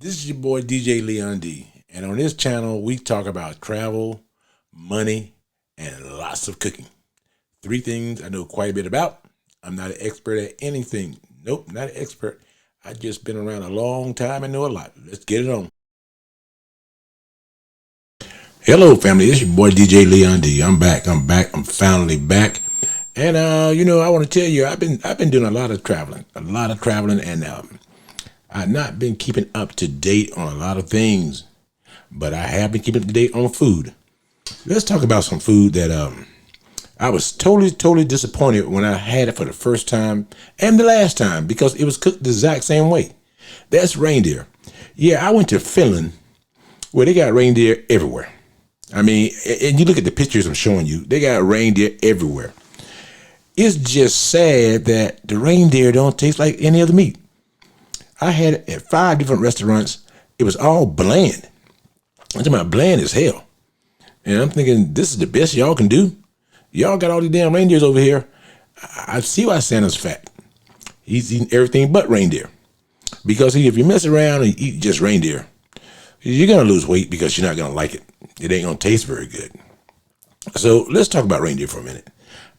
This is your boy DJ Leon D, and on this channel we talk about travel, money, and lots of cooking. Three things I know quite a bit about. I'm not an expert at anything. Nope, not an expert. I just been around a long time and know a lot. Let's get it on. Hello family, this is your boy DJ Leon D. I'm back. I'm finally back. And I want to tell you, I've been doing a lot of traveling, and I've not been keeping up to date on a lot of things, but I have been keeping up to date on food. Let's talk about some food that I was totally disappointed when I had it for the first time and the last time because it was cooked the exact same way. That's reindeer. Yeah, I went to Finland where they got reindeer everywhere. I mean, and you look at the pictures I'm showing you, they got reindeer everywhere. It's just sad that the reindeer don't taste like any other meat. I had it at 5 different restaurants. It was all bland. I'm talking about bland as hell. And I'm thinking, this is the best y'all can do? Y'all got all these damn reindeers over here. I see why Santa's fat. He's eating everything but reindeer. Because if you mess around and eat just reindeer, you're going to lose weight because you're not going to like it. It ain't going to taste very good. So let's talk about reindeer for a minute.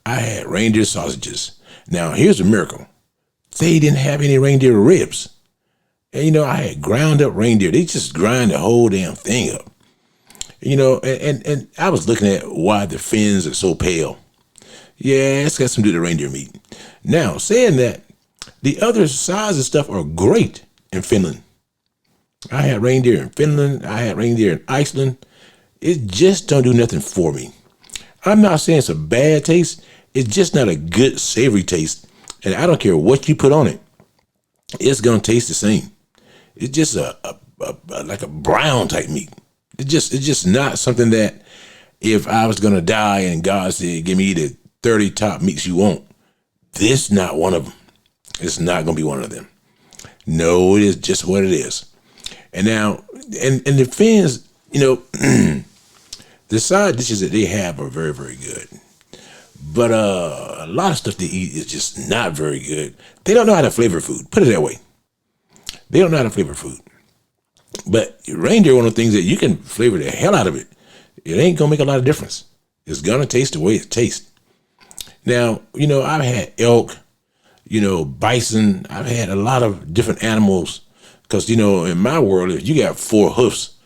I had reindeer sausages. Now, here's a miracle. They didn't have any reindeer ribs. And, I had ground up reindeer. They just grind the whole damn thing up. And I was looking at why the fins are so pale. Yeah, it's got something to do with the reindeer meat. Now, saying that, the other sides of stuff are great in Finland. I had reindeer in Finland. I had reindeer in Iceland. It just don't do nothing for me. I'm not saying it's a bad taste. It's just not a good savory taste. And I don't care what you put on it. It's going to taste the same. It's just like a brown type meat. It's just not something that if I was going to die and God said, give me the 30 top meats you want, this not one of them. It's not going to be one of them. No, it is just what it is. And now, and the fins, the side dishes that they have are very, very good. But a lot of stuff they eat is just not very good. They don't know how to flavor food. Put it that way. They don't know how to flavor food. But reindeer, one of the things that you can flavor the hell out of it. It ain't going to make a lot of difference. It's going to taste the way it tastes. Now, I've had elk, bison. I've had a lot of different animals. Because, in my world, if you got 4 hoofs,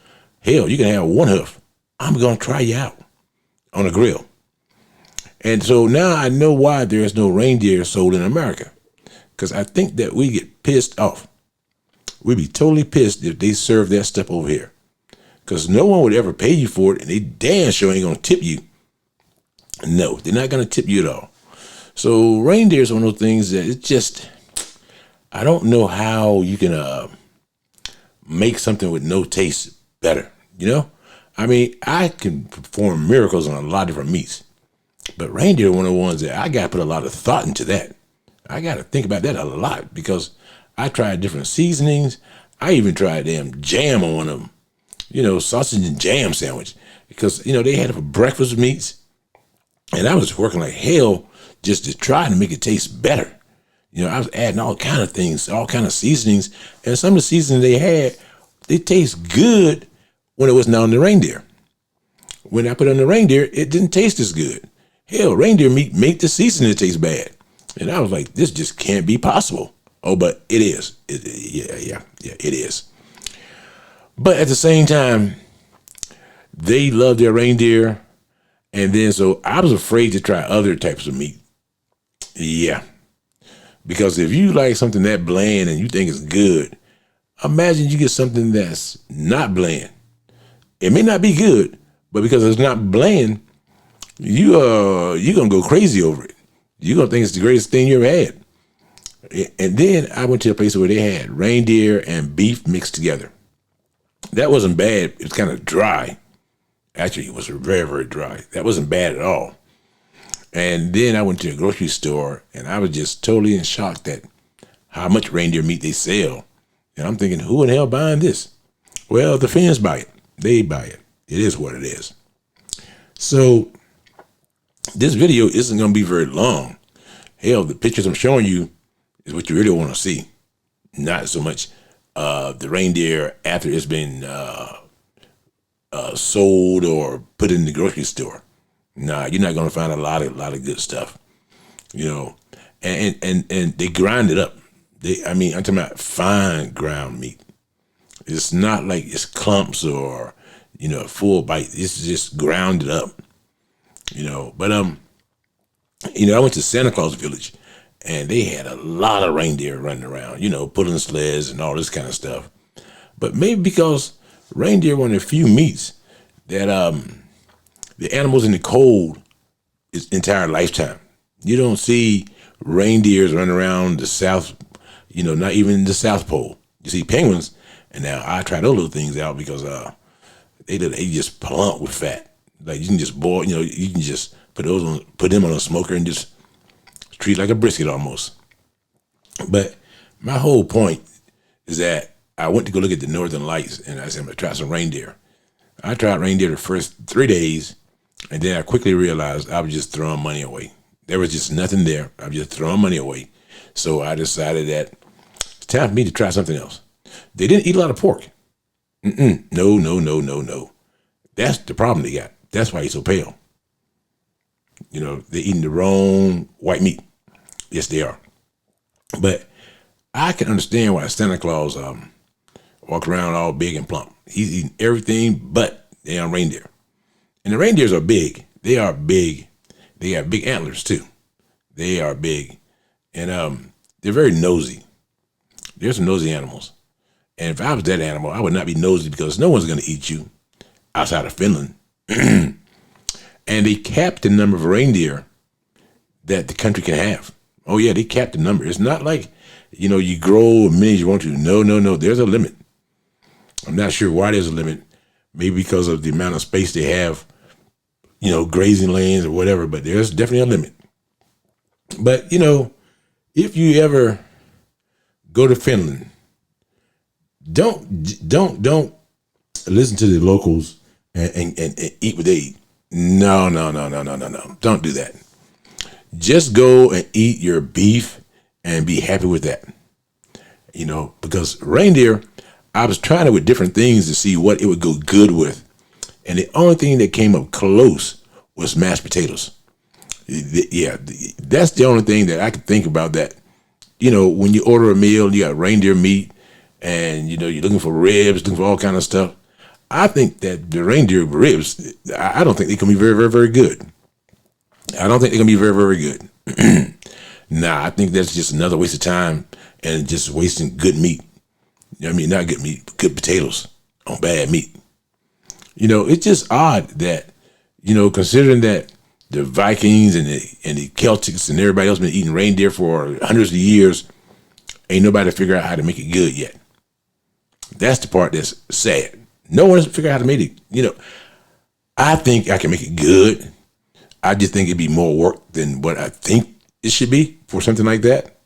hell, you can have 1 hoof. I'm going to try you out on a grill. And so now I know why there is no reindeer sold in America. Because I think that we get pissed off. We'd be totally pissed if they serve that stuff over here. Because no one would ever pay you for it, and they damn sure ain't going to tip you. No, they're not going to tip you at all. So reindeer is one of those things that it's just, I don't know how you can make something with no taste better, I mean, I can perform miracles on a lot of different meats. But reindeer are one of the ones that I got to put a lot of thought into that. I got to think about that a lot because I tried different seasonings. I even tried damn jam on one of them, sausage and jam sandwich because, they had it for breakfast meats. And I was working like hell just to try to make it taste better. I was adding all kind of things, all kind of seasonings. And some of the seasonings they had, they taste good when it wasn't on the reindeer. When I put it on the reindeer, it didn't taste as good. Hell, reindeer meat make the seasoning taste bad. And I was like, this just can't be possible. Oh, but it is. Yeah, it is. But at the same time, they love their reindeer. And then so I was afraid to try other types of meat. Yeah. Because if you like something that bland and you think it's good, imagine you get something that's not bland. It may not be good, but because it's not bland, you're going to go crazy over it. You're going to think it's the greatest thing you ever had. And then I went to a place where they had reindeer and beef mixed together. That wasn't bad. It was kind of dry. Actually, it was very, very dry. That wasn't bad at all. And then I went to a grocery store and I was just totally in shock at how much reindeer meat they sell. And I'm thinking, who in hell buying this? Well, the Finns buy it. They buy it. It is what it is. So this video isn't going to be very long. Hell, the pictures I'm showing you is what you really want to see. Not so much the reindeer after it's been sold or put in the grocery store. Nah, you're not gonna find a lot of good stuff, you know. And they grind it up. I'm talking about fine ground meat. It's not like it's clumps or a full bite. It's just grounded up, But I went to Santa Claus Village, and they had a lot of reindeer running around, pulling sleds and all this kind of stuff. But maybe because reindeer one of the few meats that the animals in the cold its entire lifetime. You don't see reindeers running around the South, not even the South Pole. You see penguins, and now I try those little things out because they just plump with fat. Like you can just boil, you can just put them on a smoker and just treat like a brisket almost. But my whole point is that I went to go look at the Northern Lights, and I said I'm gonna try some reindeer. I tried reindeer the first 3 days, and then I quickly realized I was just throwing money away. There was just nothing there. I was just throwing money away. So I decided that it's time for me to try something else. They didn't eat a lot of pork. No. That's the problem they got. That's why he's so pale. They're eating the wrong white meat. Yes, they are. But I can understand why Santa Claus walk around all big and plump. He's eating everything but the damn reindeer. And the reindeers are big. They are big. They have big antlers too. They are big. And they're very nosy. They're some nosy animals. And if I was that animal, I would not be nosy because no one's going to eat you outside of Finland. And they capped the number of reindeer that the country can have. Oh yeah, they capped the number. It's not like, you grow as many as you want to. No. There's a limit. I'm not sure why there's a limit. Maybe because of the amount of space they have, grazing lanes or whatever, but there's definitely a limit. But, if you ever go to Finland, don't listen to the locals and eat what they eat. No. Don't do that. Just go and eat your beef and be happy with that. Because reindeer, I was trying it with different things to see what it would go good with. And the only thing that came up close was mashed potatoes. Yeah, that's the only thing that I could think about that, when you order a meal, you got reindeer meat and, you're looking for ribs, looking for all kind of stuff. I think that the reindeer ribs, I don't think they can be very, very, very good. I don't think they're going to be very, very good. Nah, I think that's just another waste of time and just wasting good meat. Not good meat, but good potatoes on bad meat. It's just odd that, considering that the Vikings and the Celtics and everybody else been eating reindeer for hundreds of years, ain't nobody figure out how to make it good yet. That's the part that's sad. No one has figured out how to make it. I think I can make it good. I just think it'd be more work than what I think it should be for something like that.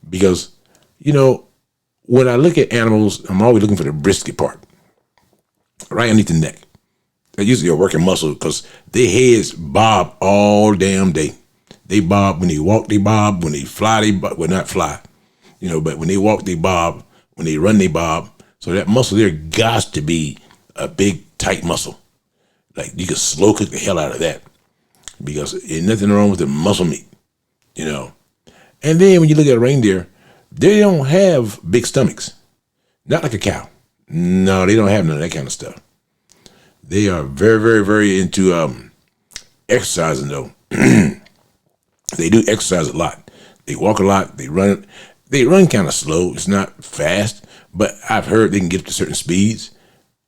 Because, when I look at animals, I'm always looking for the brisket part, right underneath the neck. They're usually a working muscle because their heads bob all damn day. They bob when they walk, they bob. When they fly, they bob. Well, not fly, but when they walk, they bob. When they run, they bob. So that muscle there got to be a big, tight muscle. Like you could slow cook the hell out of that because there's nothing wrong with the muscle meat, And then when you look at a reindeer, they don't have big stomachs. Not like a cow. No, they don't have none of that kind of stuff. They are very, very, very into exercising though. They do exercise a lot. They walk a lot. They run. They run kind of slow. It's not fast, but I've heard they can get up to certain speeds.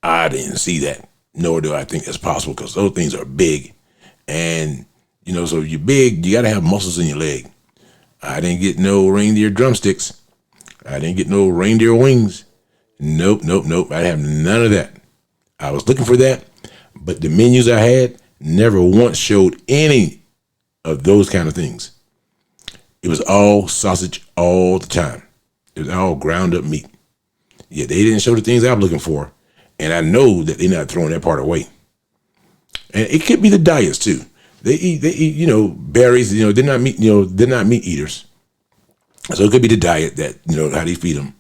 I didn't see that, nor do I think that's possible because those things are big. And, so if you're big, you got to have muscles in your leg. I didn't get no reindeer drumsticks. I didn't get no reindeer wings. Nope. I have none of that. I was looking for that, but the menus I had never once showed any of those kind of things. It was all sausage all the time. It was all ground up meat. Yeah, they didn't show the things I'm looking for. And I know that they're not throwing that part away. And it could be the diets too. They eat, berries, they're not meat, they're not meat eaters. So it could be the diet that, how they feed them.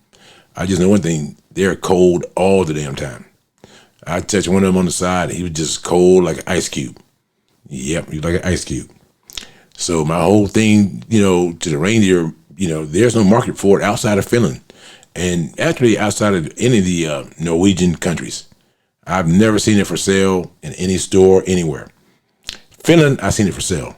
I just know one thing, they're cold all the damn time. I touched one of them on the side, he was just cold like an ice cube. Yep, he was like an ice cube. So my whole thing, to the reindeer, there's no market for it outside of Finland. And actually outside of any of the Norwegian countries. I've never seen it for sale in any store anywhere. Finland, I've seen it for sale.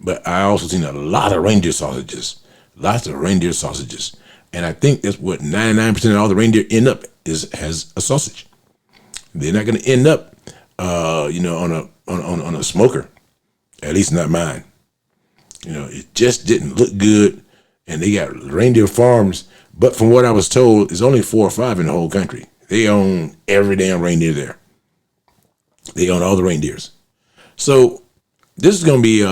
But I also seen a lot of reindeer sausages. Lots of reindeer sausages. And I think that's what 99% of all the reindeer end up has a sausage. They're not going to end up, on a smoker. At least not mine. It just didn't look good. And they got reindeer farms. But from what I was told, there's only 4 or 5 in the whole country. They own every damn reindeer there. They own all the reindeers. So this is going to be,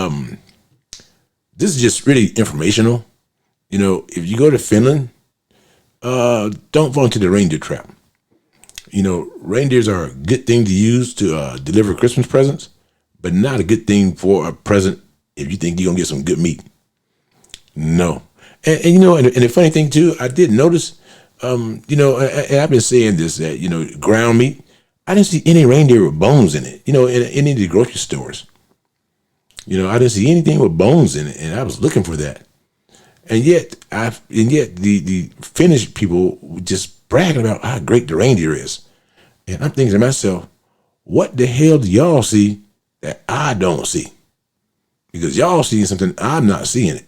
this is just really informational. If you go to Finland, don't fall into the reindeer trap. Reindeers are a good thing to use to deliver Christmas presents, but not a good thing for a present if you think you're going to get some good meat. No. And the funny thing too, I did notice, and I've been saying this, that, ground meat, I didn't see any reindeer with bones in it, in any of the grocery stores. I didn't see anything with bones in it, and I was looking for that. And yet the Finnish people were just bragging about how great the reindeer is. And I'm thinking to myself, what the hell do y'all see that I don't see? Because y'all seeing something I'm not seeing it.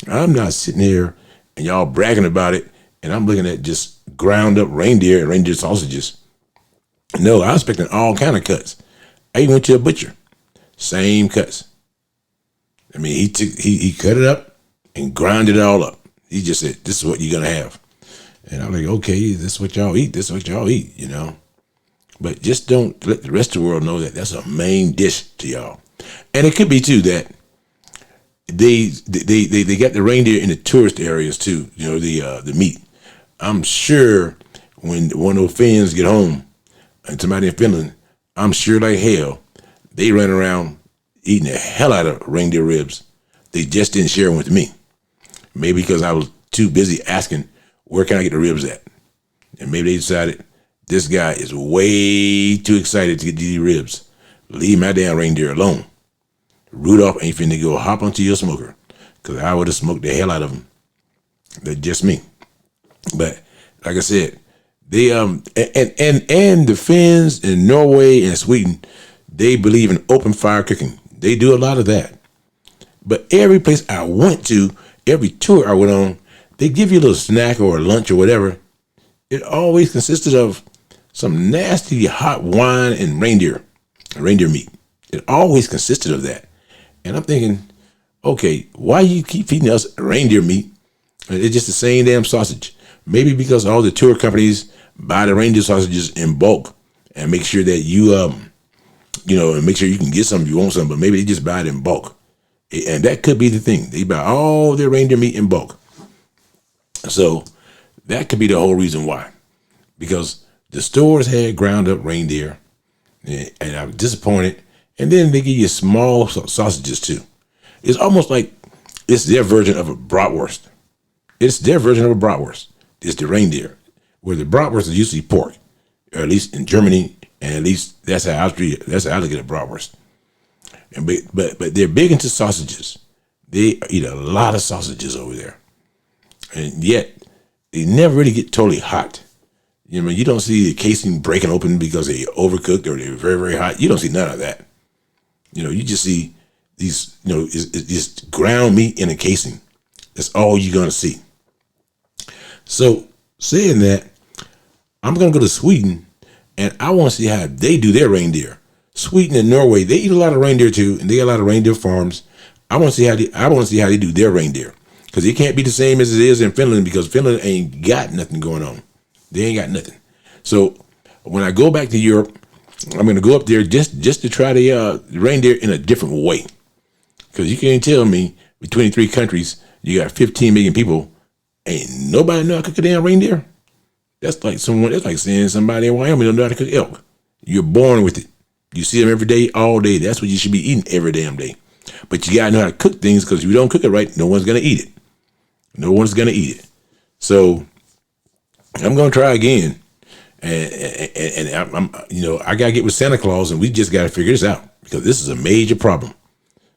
I'm not sitting here and y'all bragging about it, and I'm looking at just ground up reindeer and reindeer sausages. No, I was expecting all kind of cuts. I even went to a butcher, same cuts. I mean, he cut it up and ground it all up. He just said, "This is what you're gonna have," and I'm like, "Okay, this is what y'all eat. This is what y'all eat," But just don't let the rest of the world know that that's a main dish to y'all. And it could be too that they got the reindeer in the tourist areas too. The meat. I'm sure when one of those Finns get home and somebody in Finland, I'm sure like hell they run around eating the hell out of reindeer ribs. They just didn't share them with me. Maybe because I was too busy asking, where can I get the ribs at? And maybe they decided, this guy is way too excited to get these ribs. Leave my damn reindeer alone. Rudolph ain't finna go hop onto your smoker, because I would have smoked the hell out of him. That's just me. But like I said, they and the Finns in Norway and Sweden, they believe in open fire cooking. They do a lot of that. But every place I went to, every tour I went on, they give you a little snack or a lunch or whatever. It always consisted of some nasty hot wine and reindeer meat. It always consisted of that. And I'm thinking, okay, why you keep feeding us reindeer meat? It's just the same damn sausage. Maybe because all the tour companies buy the reindeer sausages in bulk and make sure that you, and make sure you can get some if you want some, but maybe they just buy it in bulk. And that could be the thing. They buy all their reindeer meat in bulk. So that could be the whole reason why. Because the stores had ground up reindeer, and I was disappointed. And then they give you small sausages too. It's almost like it's their version of a bratwurst. It's their version of a bratwurst. It's the reindeer, where the bratwurst is usually pork, or at least in Germany, and at least that's how I treat it. That's how I look at a bratwurst. And but they're big into sausages. They eat a lot of sausages over there, and yet they never really get totally hot. You don't see the casing breaking open because they overcooked or they're very, very hot. You don't see none of that. You just see these, it's just ground meat in a casing. That's all you're going to see. So saying that, I'm going to go to Sweden, and I want to see how they do their reindeer. Sweden and Norway, they eat a lot of reindeer too, and they got a lot of reindeer farms. I want to see how they do their reindeer, because it can't be the same as it is in Finland, because Finland ain't got nothing going on. They ain't got nothing. So when I go back to Europe, I'm going to go up there just to try the reindeer in a different way. Because you can't tell me between 3 countries, you got 15 million people, ain't nobody know how to cook a damn reindeer. That's like saying somebody in Wyoming don't know how to cook elk. You're born with it. You see them every day, all day. That's what you should be eating every damn day. But you got to know how to cook things, because if you don't cook it right, no one's going to eat it. No one's gonna eat it. So I'm gonna try again, and I gotta get with Santa Claus, and we just gotta figure this out because this is a major problem.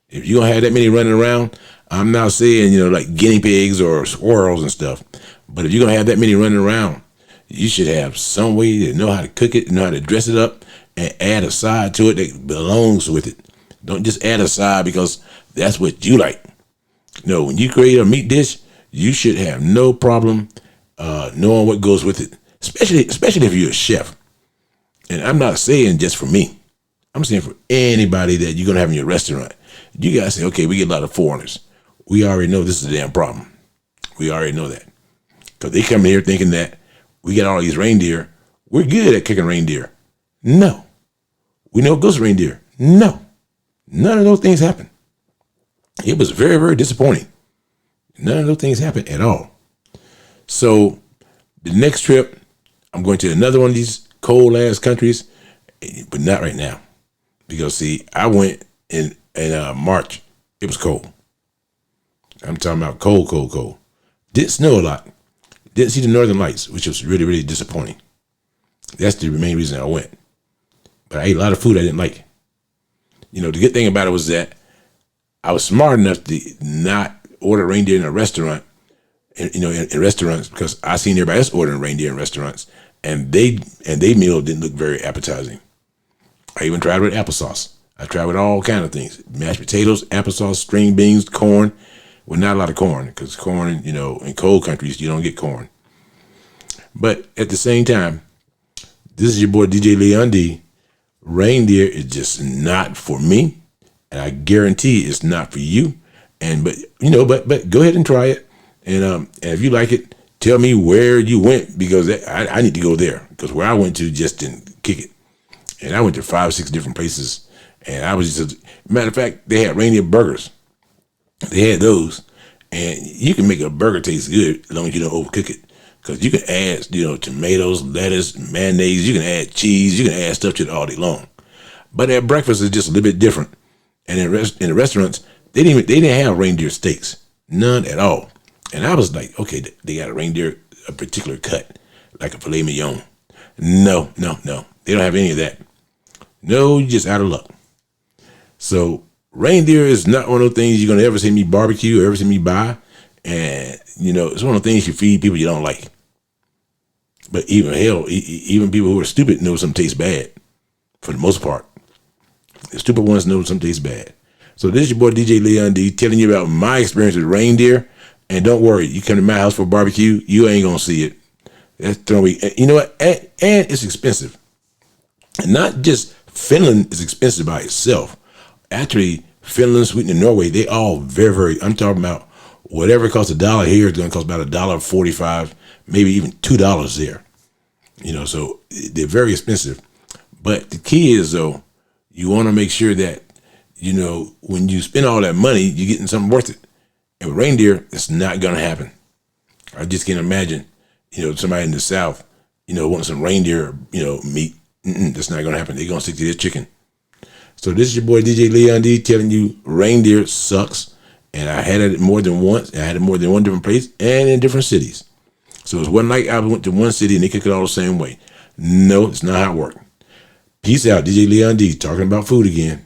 If you're gonna have that many running around, I'm not saying like guinea pigs or squirrels and stuff, but if you're gonna have that many running around, you should have some way to know how to cook it, know how to dress it up, and add a side to it that belongs with it. Don't just add a side because that's what you like. No, when you create a meat dish, you should have no problem knowing what goes with it, especially if you're a chef. And I'm not saying just for me. I'm saying for anybody that you're gonna have in your restaurant. You gotta say, okay, we get a lot of foreigners. We already know this is a damn problem. We already know that because they come in here thinking that we got all these reindeer. We're good at cooking reindeer. No, we know ghost reindeer. No, none of those things happen. It was very, very disappointing. None of those things happened at all. So the next trip, I'm going to another one of these cold ass countries, but not right now. Because see, I went in March. It was cold. I'm talking about cold, cold, cold. Didn't snow a lot. Didn't see the northern lights, which was really, really disappointing. That's the main reason I went. But I ate a lot of food I didn't like. The good thing about it was that I was smart enough to not order reindeer in a restaurant, in restaurants, because I seen everybody else ordering reindeer in restaurants, and they meal didn't look very appetizing. I even tried with applesauce. I tried with all kind of things: mashed potatoes, applesauce, string beans, corn. Well, not a lot of corn, because corn, in cold countries you don't get corn. But at the same time, this is your boy DJ Leon D. Reindeer is just not for me, and I guarantee it's not for you. But go ahead and try it, and if you like it, tell me where you went, because I need to go there, because where I went to just didn't kick it, and I went to 5 or 6 different places, and I was just matter of fact, they had reindeer burgers. They had those, and you can make a burger taste good as long as you don't overcook it. Because you can add, tomatoes, lettuce, mayonnaise. You can add cheese. You can add stuff to it all day long. But at breakfast, it's just a little bit different. And in the restaurants, they didn't have reindeer steaks, none at all. And I was like, okay, they got a particular cut, like a filet mignon. No, they don't have any of that. No, you're just out of luck. So reindeer is not one of those things you're gonna ever see me barbecue or ever see me buy. And it's one of the things you feed people you don't like. But even people who are stupid know something tastes bad. For the most part, the stupid ones know something tastes bad. So this is your boy DJ Leon D telling you about my experience with reindeer. And don't worry, you come to my house for a barbecue, you ain't gonna see it. That's throwing. You know what? And it's expensive. And not just Finland is expensive by itself. Actually, Finland, Sweden, and Norway, they all very, very. I'm talking about. Whatever costs $1 here is going to cost about $1.45, maybe even $2 there. So they're very expensive. But the key is, though, you want to make sure that, when you spend all that money, you're getting something worth it. And with reindeer, it's not going to happen. I just can't imagine, somebody in the South, wanting some reindeer, meat. That's not going to happen. They're going to stick to their chicken. So this is your boy DJ Leon D telling you reindeer sucks. And I had it more than once. I had it more than one different place and in different cities. So it was one night I went to one city and they cook it all the same way. No, it's not how it worked. Peace out. DJ Leon D talking about food again.